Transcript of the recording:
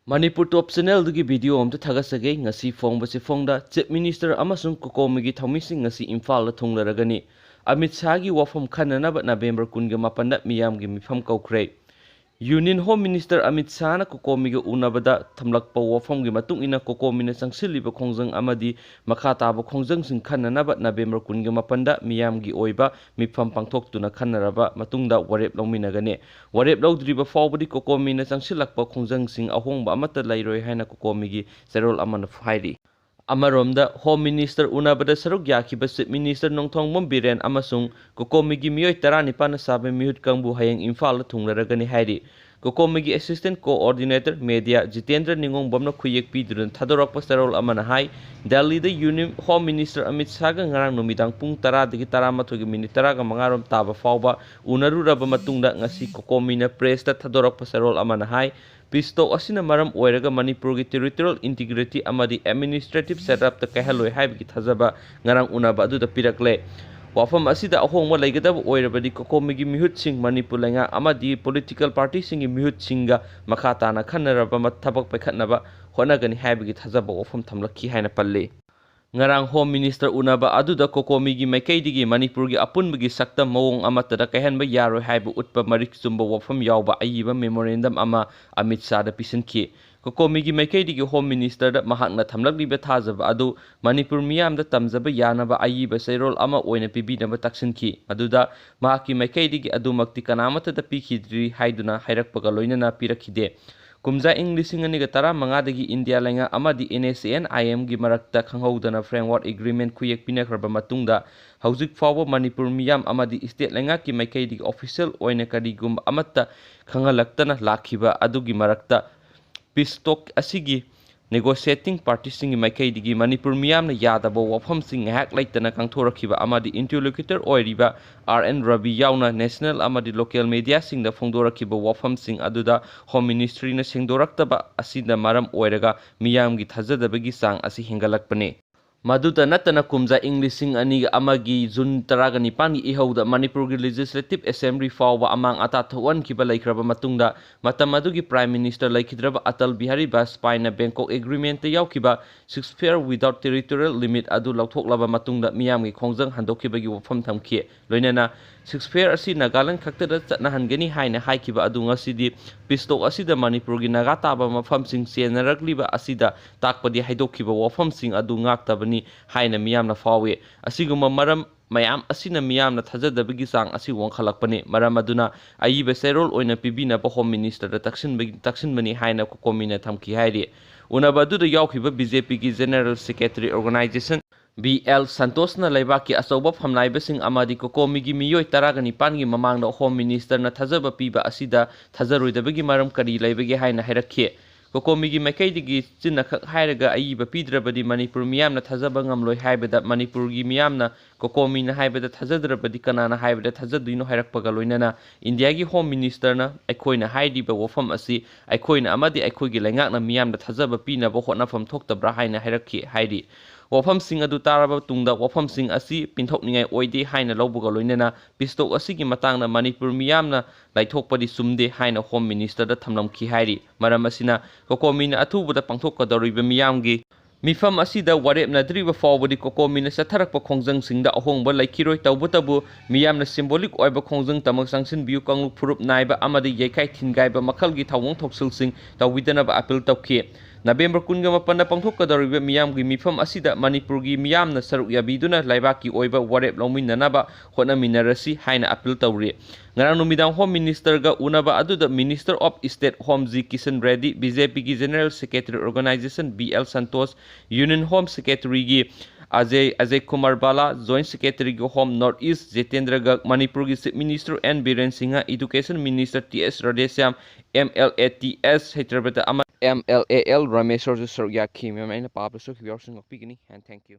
Manipur Top Channel dugi video amta thagasage ngasi fongbase fongda Chief Minister amasung COCOMI gi thaumising ngasi Imphal la thunglaragani Amit Shah gi wafam khananaba November 18 da miyam gi mipham kaokhre Union Home Minister Amit Shah na COCOMI ga unabada thamlakpa wafam gi matung ina COCOMI na sangsilliba khongjang amadi makha taba khongjang sing khananaba November 18 da miyam gi oiba mipham pangthoktuna khanaraba matungda warep lawminagane warep lawdriba fawbadi COCOMI na sangsilakpa khongjang sing ahongba amata lairoi haina COCOMI gi serol amana heiri Amaromda Home Minister unabada saruk yakiba Chief Minister Nongthongmom Biren amasung COCOMI gi miyoi 19 na sabe mihut kangbu hayang Imphal la thunglaragani hairi COCOMI gi Assistant Coordinator Media Jitendra Ningongbom na khuyek pidurun thadorakpa serol amana hai Delhi da Union Home Minister Amit Shah ga ngarang numidang pung 10 dagi 13 gi minute 10 rom taba fawba unaruraba matungda ngasi COCOMI na press ta thadorakpa serol amana hai Pisto asina maram oiraga Manipur gi territorial integrity amadi administrative setup ta kahaloi haibgi thajaba ngarang unaba adu da pirakle wafam asida ahongma laigadaba oirabadi COCOMI gi mihut sing Manipur lenga amadi political party sing gi mihut singa makha tana khanaraba mathabak paikhatnaba honagani haibgi thajaba wafam thamlakhi haina palle Ngarang Home Minister unaba aduda COCOMI gi maikaidigi Manipur gi apunbagi sakta mawong amatada kahenba yaroi haibu utpa marik sumba wafam yawba ayiba memorandum ama Amit Shah da pisinki COCOMI gi maikaidigi Home Minister da mahakna thamlakliba thajaba adu Manipur miyam da tamjaba yanaba ayiba sairol ama oina pibinaba taksinki aduda mahaki maikaidigi adumakti kanamata da pikhidri haiduna hairakpaga loinana pirakhide Kumza English nganiga tara mangadagi India lenga amadi NACN IM gi marakta khanghaudana framework agreement khuyek pinakraba matungda hauzik fawba Manipur miyam amadi state lenga ki maikaidi official oina karigum amatta khangalaktana lakhiba adugi marakta peace talk asigi negotiating party singi maikaidi Manipur miyam na yadaba wafam sing hak laitana kangthorakhiba amadi interlocutor oiriba RN Ravi yauna national amadi local media sing da phongdorakhiba wafam sing aduda Home Ministry na singdoraktaba asida maram oiraga miyam gi thajadabagi sang asi hingalakpane Maduta natana kumza English sing ani amagi June 19 gi ihauda Manipur gi Legislative Assembly fawba amang ata thowan kiba laikraba matungda matam adugi Prime Minister laikhidraba Atal Bihari Vajpayee na Bangkok Agreement ta yaukiba 6 fair without territorial limit adu lauthoklaba matungda miyam gi khongjang handokibagi wafam thamki loinana 6 fair asi Nagaland khaktada chatnahangani haina haikiba adu ngasidi pistok asida Manipur gi naga taba mafam sing senarakliba asida takpadi haidokhiba wafam sing adu ngaktabani haina miyamna fawe asiguma maram mayam asina miyamna thajadabagi sang asi wangkhalakpani maram aduna ayiba serol oina pibina pa Home Minister da taksinbani haina COCOMI na thamki hairi unabadu da yaukhiba BJP gi General Secretary Organization BL Santos na Sanaleibak ki asauba famlaibasing amadi COCOMI gi miyoi 19 gi mamangda Home Minister na thajaba piba asida thajaroidabagi maram kari laibagi haina hairakhi COCOMI gi maikaidigi chinna khak hairaga ayiba pidrabadi Manipur miyamna thajaba ngamloi haibada Manipur gi miyamna COCOMI na haibada thajadrabadi kanana haibada thajaduino hairakpaga loinana India gi Home Minister na aikoina haidiba wafam asi aikoina amadi aikoigi laingakna miyamna thajaba pinaba hotnafam thoktabra haina hairakhi hairi wafam sing adu taraba tungda wafam sing asi pinthokningai oide haina lawbuga loinana pistok asigi matangna Manipur miyamna laithokpadi sumde haina Home Minister da thamlamki hairi maram asina COCOMI na athubuda pangthokkadoriba miyamgi mipham asida warep na driba fawbadi COCOMI na satharakpa khongjang singda ahongba laikhiroi tawbutabu miyamna symbolic oiba khongjang tamak sangsin biu kangluk phurup naiba amadi yaikai thingaiba makhalgi thawong thoksil sing tawbidanaba appeal tawki November 18 pangthokkadoriba miyamgi mipham asida Manipur gi miyamna saruk yabiduna laibaki oiba warep lawminnanaba honaminarasi haina appeal tawri ngarang numidang Home Minister ga unaba aduda Minister of State Home G Kishan Reddy BJP gi General Secretary Organization BL Santos Union Home Secretary gi Ajay Kumar Bala Joint Secretary gi Home North East Jitendra Garg Manipur gi Chief Minister N Biren Singha Education Minister TS Radhesyam MLATS Hyderabad MLAL Rameshwar Sargyaki Memaina Pablo Sokhi and thank you.